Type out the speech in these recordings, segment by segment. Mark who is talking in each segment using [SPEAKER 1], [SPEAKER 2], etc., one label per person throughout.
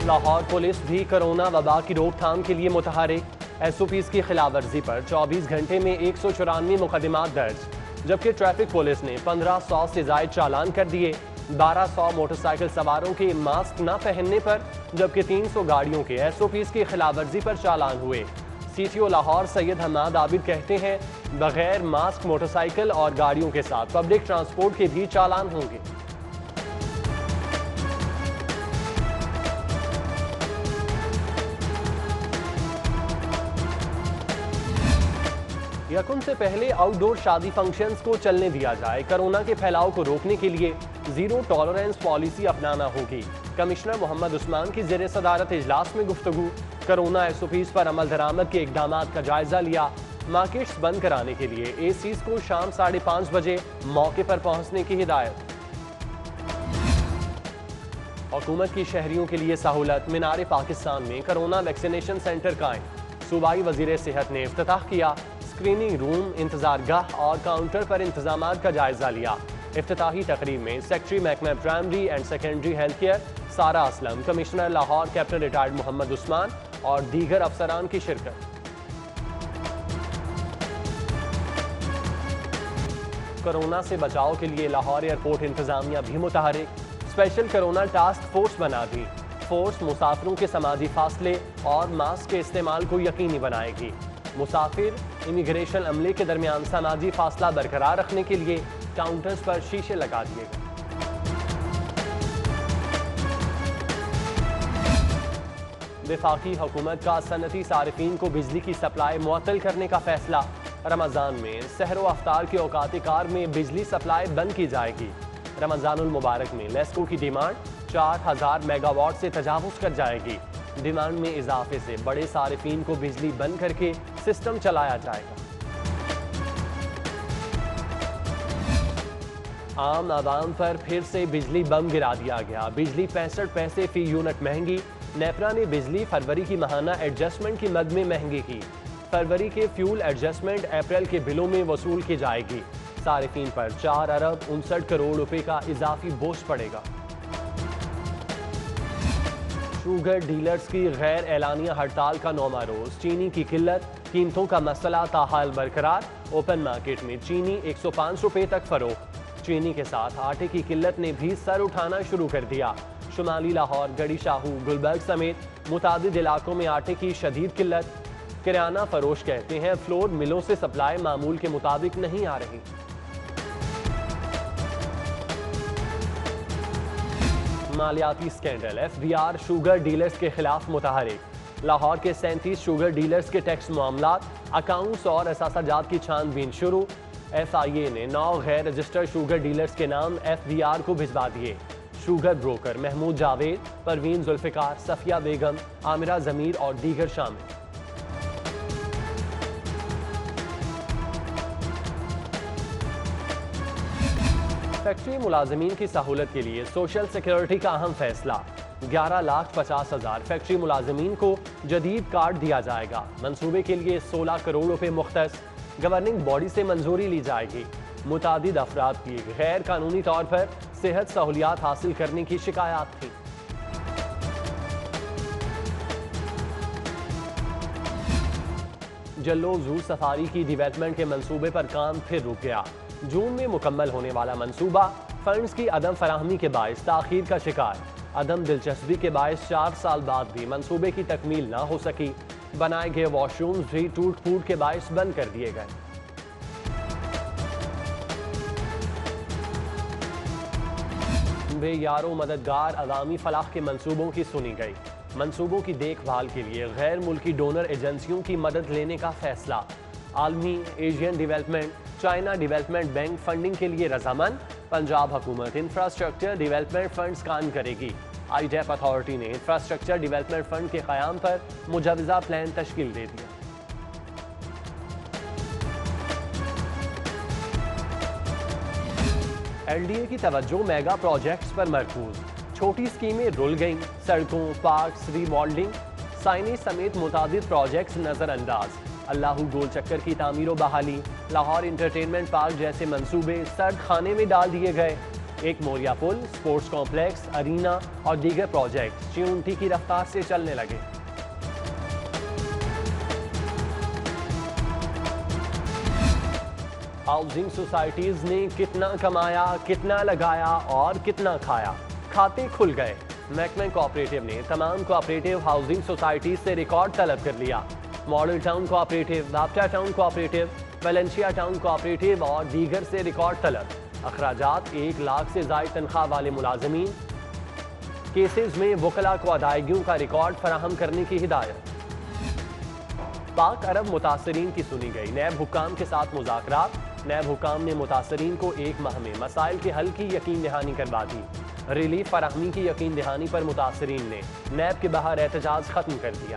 [SPEAKER 1] Lahore police بھی corona وبا کی روک تھام کے لیے متحرک۔ ایس او پیز کی خلاف ورزی پر 24 گھنٹے میں 194 مقدمات درج، جبکہ ٹریفک پولیس نے 1500 سے زائد چالان کر دیے۔ 1200 موٹر سائیکل سواروں کے ماسک نہ پہننے پر، جبکہ 300 گاڑیوں کے ایس او پیز کی خلاف ورزی پر چالان ہوئے۔ سی ٹی او لاہور سید حماد عابد کہتے ہیں، بغیر ماسک موٹر سائیکل اور گاڑیوں کے ساتھ پبلک ٹرانسپورٹ کے بھی چالان ہوں گے۔ یکم سے پہلے آؤٹ ڈور شادی فنکشنز کو چلنے دیا جائے۔ کورونا کے پھیلاؤ کو روکنے کے لیے زیرو ٹالرنس پالیسی اپنانا ہوگی۔ کمشنر محمد عثمان کی زیر صدارت اجلاس میں گفتگو۔ کورونا ایس او پیز پر عمل درآمد کے اقدامات کا جائزہ لیا۔ مارکیٹس بند کرانے کے لیے اے سیز کو شام 5:30 بجے موقع پر پہنچنے کی ہدایت۔ حکومت کی شہریوں کے لیے سہولت، مینار پاکستان میں کورونا ویکسینیشن سینٹر قائم۔ صوبائی وزیر صحت نے افتتاح کیا۔ اسکریننگ روم، انتظار گاہ اور کاؤنٹر پر انتظامات کا جائزہ لیا۔ افتتاحی تقریب میں سیکرٹری محکمہ primary and secondary health care Sara Aslam, commissioner Lahore captain retired Muhammad Usman اور دیگر افسران کی شرکت۔ کورونا سے بچاؤ کے لیے لاہور ایئرپورٹ انتظامیہ بھی متحرک۔ اسپیشل کورونا ٹاسک فورس بنا دی۔ فورس مسافروں کے سماجی فاصلے اور ماسک کے استعمال کو یقینی بنائے گی۔ مسافر امیگریشن عملے کے درمیان سماجی فاصلہ برقرار رکھنے کے لیے کاؤنٹرز پر شیشے لگا دیے گئے۔ وفاقی حکومت کا صنعتی صارفین کو بجلی کی سپلائی معطل کرنے کا فیصلہ۔ رمضان میں سحر و افطار کے اوقات کار میں بجلی سپلائی بند کی جائے گی۔ رمضان المبارک میں لیسکو کی ڈیمانڈ 4000 میگا واٹ سے تجاوز کر جائے گی۔ ڈیمانڈ میں اضافے سے بڑے صارفین کو بجلی بند کر کے سسٹم چلایا جائے گا۔ عام عوام پر پھر سے بجلی بم گرا دیا گیا۔ بجلی 65 پیسے فی یونٹ مہنگی۔ نیپرا نے بجلی فروری کی ماہانہ ایڈجسٹمنٹ کی مد میں مہنگی کی۔ فروری کے فیول ایڈجسٹمنٹ اپریل کے بلوں میں وصول کی جائے گی۔ صارفین پر 4 ارب 59 کروڑ روپے کا اضافی بوجھ پڑے گا۔ شوگر ڈیلرز کی غیر اعلانیہ ہڑتال کا 9واں روز۔ چینی کی قلت، قیمتوں کا مسئلہ تاحال برقرار۔ اوپن مارکیٹ میں چینی 105 روپے تک فروخت۔ چینی کے ساتھ آٹے کی قلت نے بھی سر اٹھانا شروع کر دیا۔ شمالی لاہور، گڑی شاہو، گلبرگ سمیت متعدد علاقوں میں آٹے کی شدید قلت۔ کریانہ فروش کہتے ہیں فلور ملوں سے سپلائی معمول کے مطابق نہیں آ رہی۔ مالیاتی scandal, F B R sugar dealers کے خلاف متحرک۔ لاہور کے 37 شوگر ڈیلرز کے ٹیکس معاملات، اکاؤنٹس اور اثاثہ جات کی چھان بین شروع۔ ایف آئی اے نے 9 غیر رجسٹرڈ شوگر ڈیلرز کے نام ایف بی آر کو بھجوا دیے۔ شوگر بروکر محمود جاوید، پروین ذوالفقار، صفیہ بیگم، عامرہ ضمیر اور دیگر شامل۔ فیکٹری ملازمین کی سہولت کے لیے سوشل سیکیورٹی کا اہم فیصلہ۔ 11,50,000 فیکٹری ملازمین کو جدید کارڈ دیا جائے گا۔ منصوبے کے لیے 16 کروڑ روپے مختص۔ گورننگ باڈی سے منظوری لی جائے گی۔ متعدد افراد کی غیر قانونی طور پر صحت سہولیات حاصل کرنے کی شکایات تھی۔ جلو زو سفاری کی ڈیولپمنٹ کے منصوبے پر کام پھر رک گیا۔ جون میں مکمل ہونے والا منصوبہ فنڈز کی عدم فراہمی کے باعث تاخیر کا شکار۔ عدم دلچسپی کے باعث 4 سال بعد بھی منصوبے کی تکمیل نہ ہو سکی۔ بنائے گئے واش رومز بھی ٹوٹ پھوٹ کے باعث بند کر دیے گئے۔ بے یارو مددگار عوامی فلاح کے منصوبوں کی سنی گئی۔ منصوبوں کی دیکھ بھال کے لیے غیر ملکی ڈونر ایجنسیوں کی مدد لینے کا فیصلہ۔ عالمی، Asian development, China development bank funding کے لیے رضامند۔ پنجاب حکومت انفراسٹرکچر ڈیولپمنٹ فنڈز قائم کرے گی۔ آئی ڈیپ اتھارٹی نے انفراسٹرکچر ڈیولپمنٹ فنڈ کے قیام پر مجوزہ پلان تشکیل دے دیا۔ ایل ڈی اے کی توجہ میگا پروجیکٹس پر مرکوز۔ چھوٹی اسکیمیں رول گئیں۔ سڑکوں، پارکس، ری ماڈلنگ، سائنس سمیت متعدد پروجیکٹس نظر انداز۔ اللہ گول چکر کی تعمیر و بحالی، لاہور انٹرٹینمنٹ پارک جیسے منصوبے سرد خانے میں ڈال دیے گئے۔ ایک موریا پل، سپورٹس کمپلیکس، ارینا اور دیگر پروجیکٹ چیونٹی کی رفتار سے چلنے لگے۔ ہاؤسنگ سوسائٹیز نے کتنا کمایا، کتنا لگایا اور کتنا کھایا، کھاتے کھل گئے۔ محکمہ کوآپریٹو نے تمام کوآپریٹو ہاؤسنگ سوسائٹیز سے ریکارڈ طلب کر لیا۔ ماڈل ٹاؤن کوآپریٹو، دابٹا town cooperative, Valencia town cooperative اور دیگر سے ریکارڈ طلب۔ اخراجات 1 لاکھ سے زائد تنخواہ والے ملازمین، کیسز میں وکلاء کو ادائیگیوں کا ریکارڈ فراہم کرنے کی ہدایت۔ پاک عرب متاثرین کی سنی گئی، نیب حکام کے ساتھ مذاکرات۔ نیب حکام نے متاثرین کو 1 ماہ میں مسائل کے حل کی یقین دہانی کروا دی۔ ریلیف فراہمی کی یقین دہانی پر متاثرین نے نیب کے باہر احتجاج ختم کر دیا۔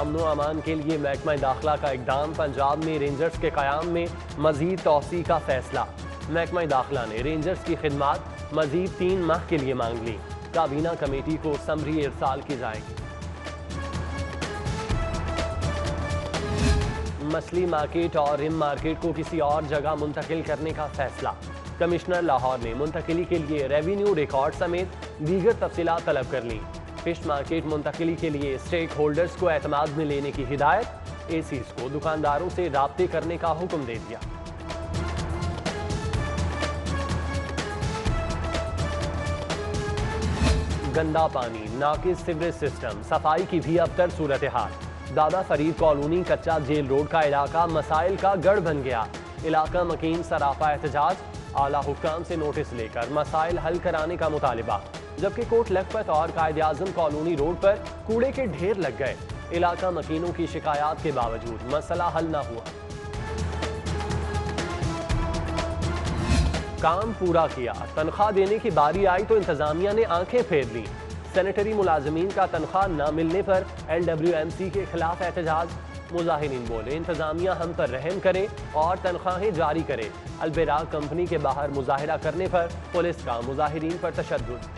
[SPEAKER 1] امن و امان کے لیے محکمہ داخلہ کا اقدام، پنجاب میں رینجرز کے قیام میں مزید توسیع کا فیصلہ۔ محکمہ داخلہ نے رینجرز کی خدمات مزید 3 ماہ کے لیے مانگ لی۔ کابینہ کمیٹی کو سمری ارسال کی جائے گی۔ مچھلی مارکیٹ اور رم مارکیٹ کو کسی اور جگہ منتقل کرنے کا فیصلہ۔ کمشنر لاہور نے منتقلی کے لیے ریونیو ریکارڈ سمیت دیگر تفصیلات طلب کر لیں۔ فش مارکیٹ منتقلی کے لیے اسٹیک ہولڈرز کو اعتماد میں لینے کی ہدایت۔ اے سیز کو دکانداروں سے رابطے کرنے کا حکم دے دیا۔ گندا پانی، ناقص سیوریج سسٹم، صفائی کی بھی ابتر صورتحال۔ دادا فرید کالونی کچا جیل روڈ کا علاقہ مسائل کا گڑھ بن گیا۔ علاقہ مکین سراپا احتجاج، اعلیٰ حکام سے نوٹس لے کر مسائل حل کرانے کا مطالبہ، جبکہ کوٹ لکھپت اور قائد اعظم کالونی روڈ پر کوڑے کے ڈھیر لگ گئے۔ علاقہ مکینوں کی شکایات کے باوجود مسئلہ حل نہ ہوا۔ کام پورا کیا، تنخواہ دینے کی باری آئی تو انتظامیہ نے آنکھیں پھیر لیں۔ سینیٹری ملازمین کا تنخواہ نہ ملنے پر LWMC کے خلاف احتجاج۔ مظاہرین بولے انتظامیہ ہم پر رحم کرے اور تنخواہیں جاری کرے۔ البراق کمپنی کے باہر مظاہرہ کرنے پر پولیس کا مظاہرین پر تشدد۔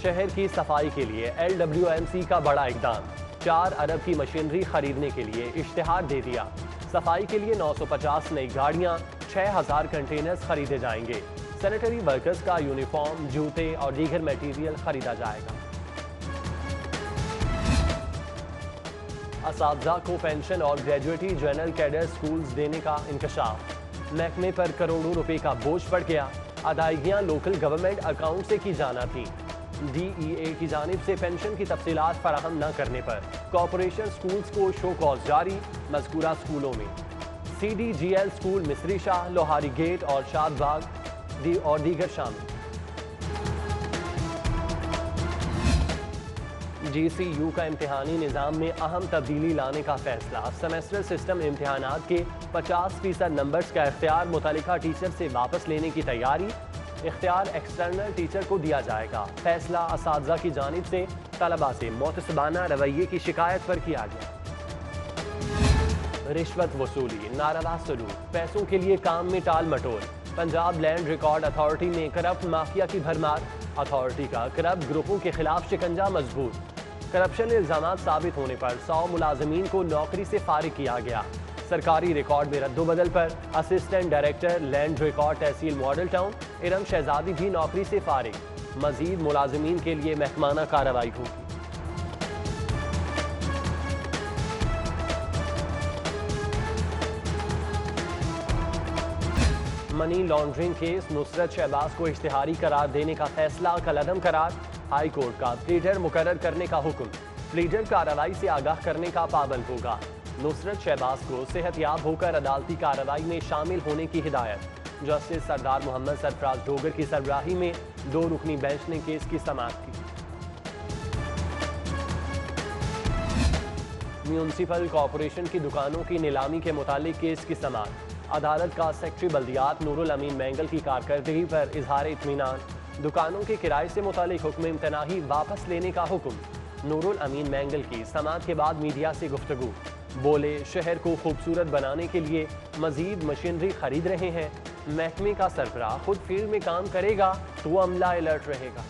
[SPEAKER 1] شہر کی صفائی کے لیے LWMC کا بڑا اقدام، 4 ارب کی مشینری خریدنے کے لیے اشتہار دے دیا۔ صفائی کے لیے 950 نئی گاڑیاں، 6000 کنٹینرز خریدے جائیں گے۔ سینیٹری ورکرز کا یونیفارم، جوتے اور دیگر میٹیریل خریدا جائے گا۔ اساتذہ کو پینشن اور گریجویٹی جنرل کیڈر سکولز دینے کا انکشاف۔ محکمے پر کروڑوں روپے کا بوجھ پڑ گیا، ادائیگیاں لوکل گورنمنٹ اکاؤنٹ سے کی جانا تھیں۔ DEA کی جانب سے پینشن کی تفصیلات فراہم نہ کرنے پر کارپوریشن سکولز کو شو کاز جاری۔ مذکورہ سکولوں میں CDGL سکول مصری شاہ، لوہاری گیٹ اور شاد باغ اور دیگر شامل۔ GCU کا امتحانی نظام میں اہم تبدیلی لانے کا فیصلہ۔ سیمیسٹر سسٹم امتحانات کے 50% نمبرز کا اختیار متعلقہ ٹیچر سے واپس لینے کی تیاری۔ اختیار ایکسٹرنل ٹیچر کو دیا جائے گا۔ فیصلہ اساتذہ کی جانب سے طلباء سے معتصبانہ رویے کی شکایت پر کیا گیا۔ رشوت وصولی، ناروا سلوک، پیسوں کے لیے کام میں ٹال مٹول۔ پنجاب لینڈ ریکارڈ اتھارٹی میں کرپٹ مافیا کی بھرمار۔ اتھارٹی کا کرپٹ گروپوں کے خلاف شکنجہ مضبوط۔ کرپشن الزامات ثابت ہونے پر 100 ملازمین کو نوکری سے فارغ کیا گیا۔ سرکاری ریکارڈ میں رد و بدل پر اسسٹنٹ ڈائریکٹر لینڈ ریکارڈ تحصیل ماڈل ٹاؤن ارم شہزادی بھی نوکری سے فارغ۔ مزید ملازمین کے لیے محکمانہ کارروائی ہوگی۔ منی لانڈرنگ کیس، نصرت شہباز کو اشتہاری قرار دینے کا فیصلہ کالعدم قرار۔ ہائی کورٹ کا پلیڈر مقرر کرنے کا حکم، پلیڈر کارروائی سے آگاہ کرنے کا پابند ہوگا۔ نصرت شہباز کو صحت یاب ہو کر عدالتی کارروائی میں شامل ہونے کی ہدایت۔ جسٹس سردار محمد سرفراز ڈوگر کی سربراہی میں 2 رکنی بینچ نے کیس کی سماعت کی۔ میونسپل کارپوریشن کی دکانوں کی نیلامی کے متعلق کیس کی سماعت۔ عدالت کا سیکرٹری بلدیات نور الامین مینگل کی کارکردگی پر اظہار اطمینان۔ دکانوں کے کرائے سے متعلق حکم امتناعی واپس لینے کا حکم۔ نور الامین مینگل کی سماعت کے بعد میڈیا سے گفتگو، بولے شہر کو خوبصورت بنانے کے لیے مزید مشینری خرید رہے ہیں۔ محکمے کا سربراہ خود فیلڈ میں کام کرے گا تو عملہ الرٹ رہے گا۔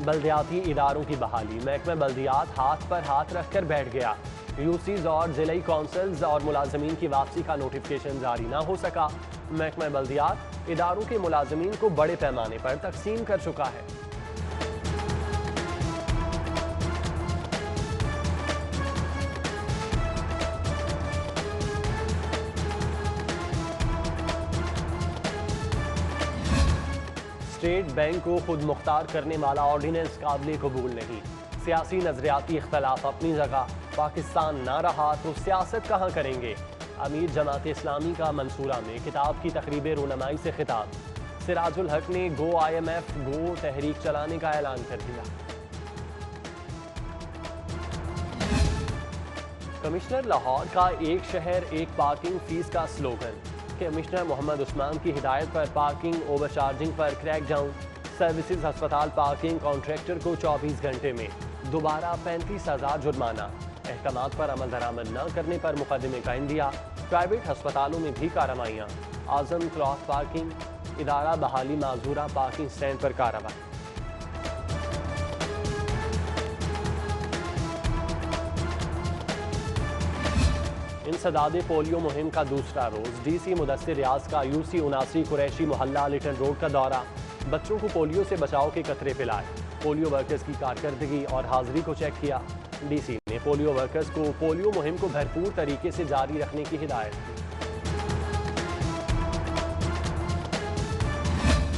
[SPEAKER 1] بلدیاتی اداروں کی بحالی، محکمہ بلدیات ہاتھ پر ہاتھ رکھ کر بیٹھ گیا۔ یو سیز اور ضلعی کونسلز اور ملازمین کی واپسی کا نوٹیفکیشن جاری نہ ہو سکا۔ محکمہ بلدیات اداروں کے ملازمین کو بڑے پیمانے پر تقسیم کر چکا ہے۔ اسٹیٹ بینک کو خود مختار کرنے والا آرڈیننس قابل قبول نہیں۔ سیاسی نظریاتی اختلاف اپنی جگہ، پاکستان نہ رہا تو سیاست کہاں کریں گے؟ امیر جماعت اسلامی کا منصورہ میں کتاب کی تقریب رونمائی سے خطاب۔ سراج الحق نے گو آئی ایم ایف گو تحریک چلانے کا اعلان کر دیا۔ کمشنر لاہور کا ایک شہر ایک پارکنگ فیس کا سلوگن۔ کمشنر محمد عثمان کی ہدایت پر پارکنگ اوور چارجنگ پر کریک ڈاؤن۔ سروسز ہسپتال پارکنگ کانٹریکٹر کو 24 گھنٹے میں دوبارہ 35,000 جرمانہ۔ احکامات پر عمل درآمد نہ کرنے پر مقدمے کا عندیہ۔ پرائیویٹ ہسپتالوں میں بھی کارروائیاں۔ اعظم کلاس پارکنگ ادارہ بحالی معذورہ پارکنگ سٹینڈ پر کارروائی۔ انسداد پولیو مہم کا دوسرا روز، ڈی سی مدثر ریاض کا یو سی 79 قریشی محلہ لٹن روڈ کا دورہ۔ بچوں کو پولیو سے بچاؤ کے قطرے پلائے۔ پولیو ورکرز کی کارکردگی اور حاضری کو چیک کیا۔ ڈی سی نے پولیو ورکرز کو پولیو مہم کو بھرپور طریقے سے جاری رکھنے کی ہدایت کی۔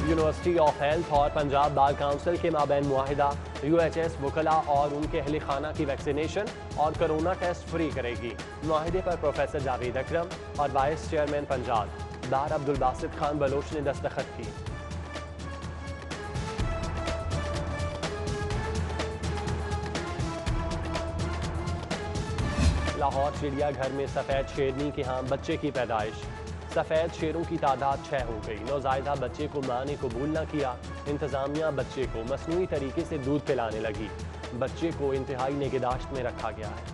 [SPEAKER 1] یونیورسٹی آف ہیلتھ اور پنجاب بار کونسل کے مابین معاہدہ، یو ایچ ایس وکلاء اور ان کے اہل خانہ کی ویکسینیشن اور کرونا ٹیسٹ فری کرے گی۔ معاہدے پر پروفیسر جاوید اکرم اور وائس چیئرمین پنجاب دار عبدالباسط خان بلوچ نے دستخط کی۔ لاہور چڑیا گھر میں سفید شیرنی کے ہاں بچے کی پیدائش۔ سفید شیروں کی تعداد 6 ہو گئی۔ نوزائیدہ بچے کو ماں نے قبول نہ کیا۔ انتظامیہ بچے کو مصنوعی طریقے سے دودھ پلانے لگی۔ بچے کو انتہائی نگہداشت میں رکھا گیا ہے۔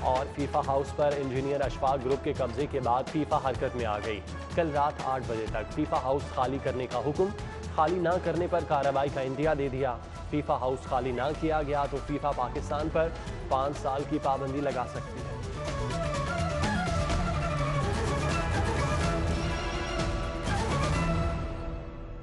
[SPEAKER 1] اور فیفا ہاؤس پر انجینئر اشفاق گروپ کے قبضے کے بعد فیفا حرکت میں آ گئی۔ کل رات 8 بجے تک فیفا ہاؤس خالی کرنے کا حکم۔ خالی نہ کرنے پر کارروائی کا عندیہ دے دیا۔ فیفا ہاؤس خالی نہ کیا گیا تو فیفا پاکستان پر 5 سال کی پابندی لگا سکتی ہے۔